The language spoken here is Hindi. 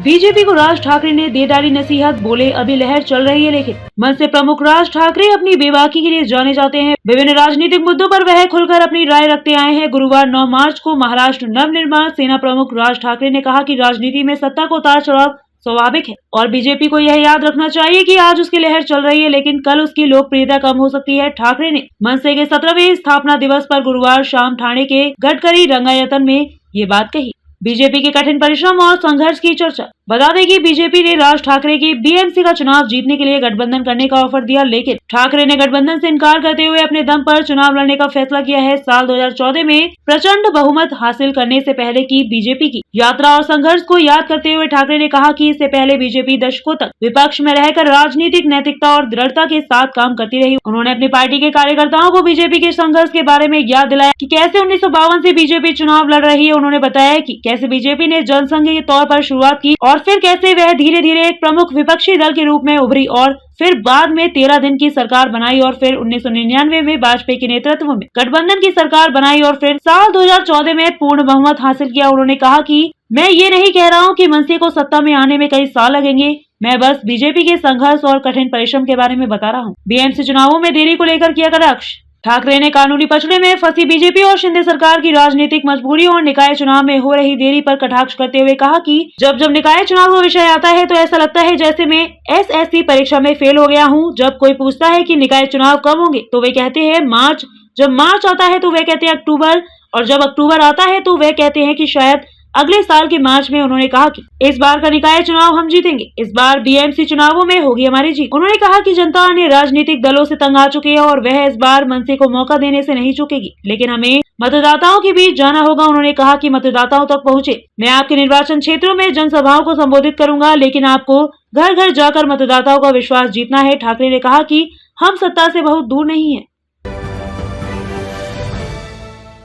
बीजेपी को राज ठाकरे ने दे डाली नसीहत, बोले अभी लहर चल रही है लेकिन। मनसे प्रमुख राज ठाकरे अपनी बेबाकी के लिए जाने जाते हैं। विभिन्न राजनीतिक मुद्दों पर वह खुलकर अपनी राय रखते आए हैं। गुरुवार 9 मार्च को महाराष्ट्र नवनिर्माण सेना प्रमुख राज ठाकरे ने कहा कि राजनीति में सत्ता को उतार चढ़ाव स्वाभाविक है और बीजेपी को यह याद रखना चाहिए कि आज उसकी लहर चल रही है लेकिन कल उसकी लोकप्रियता कम हो सकती है। ठाकरे ने मनसे के 17वें स्थापना दिवस पर गुरुवार शाम ठाणे के गडकरी रंगायतन में ये बात कही। बीजेपी के कठिन परिश्रम और संघर्ष की चर्चा। बता दें कि बीजेपी ने राज ठाकरे की बीएमसी का चुनाव जीतने के लिए गठबंधन करने का ऑफर दिया, लेकिन ठाकरे ने गठबंधन से इनकार करते हुए अपने दम पर चुनाव लड़ने का फैसला किया है। साल 2014 में प्रचंड बहुमत हासिल करने से पहले की बीजेपी की यात्रा और संघर्ष को याद करते हुए ठाकरे ने कहा कि इससे पहले बीजेपी दशकों तक विपक्ष में रहकर राजनीतिक नैतिकता और दृढ़ता के साथ काम करती रही। उन्होंने अपनी पार्टी के कार्यकर्ताओं को बीजेपी के संघर्ष के बारे में याद दिलाया कि कैसे 1952 से बीजेपी चुनाव लड़ रही है। उन्होंने बताया कि कैसे बीजेपी ने जनसंघ के तौर पर शुरुआत की और फिर कैसे वह धीरे धीरे एक प्रमुख विपक्षी दल के रूप में उभरी और फिर बाद में 13 दिन की सरकार बनाई और फिर 1999 में वाजपेयी के नेतृत्व में गठबंधन की सरकार बनाई और फिर साल 2014 में पूर्ण बहुमत हासिल किया। उन्होंने कहा कि मैं ये नहीं कह रहा हूँ कि मनसे को सत्ता में आने में कई साल लगेंगे, मैं बस बीजेपी के संघर्ष और कठिन परिश्रम के बारे में बता रहा हूँ। बीएमसी चुनावों में देरी को लेकर किया कटाक्ष। ठाकरे ने कानूनी पचड़े में फंसी बीजेपी और शिंदे सरकार की राजनीतिक मजबूरियों और निकाय चुनाव में हो रही देरी पर कटाक्ष करते हुए कहा कि जब निकाय चुनाव का विषय आता है तो ऐसा लगता है जैसे मैं एसएससी परीक्षा में फेल हो गया हूं। जब कोई पूछता है कि निकाय चुनाव कब होंगे तो वे कहते हैं मार्च। जब मार्च आता है तो वे कहते हैं अक्टूबर और जब अक्टूबर आता है तो वे कहते हैं कि शायद अगले साल के मार्च में। उन्होंने कहा कि इस बार का निकाय चुनाव हम जीतेंगे, इस बार बीएमसी चुनावों में होगी हमारी जीत। उन्होंने कहा कि जनता अन्य राजनीतिक दलों से तंग आ चुकी है और वह इस बार मनसे को मौका देने से नहीं चूकेगी, लेकिन हमें मतदाताओं के बीच जाना होगा। उन्होंने कहा कि मतदाताओं तक पहुँचे। मैं आपके निर्वाचन क्षेत्रों में जनसभाओं को संबोधित करूंगा, लेकिन आपको घर घर जाकर मतदाताओं का विश्वास जीतना है। ठाकरे ने कहा कि हम सत्ता से बहुत दूर नहीं है।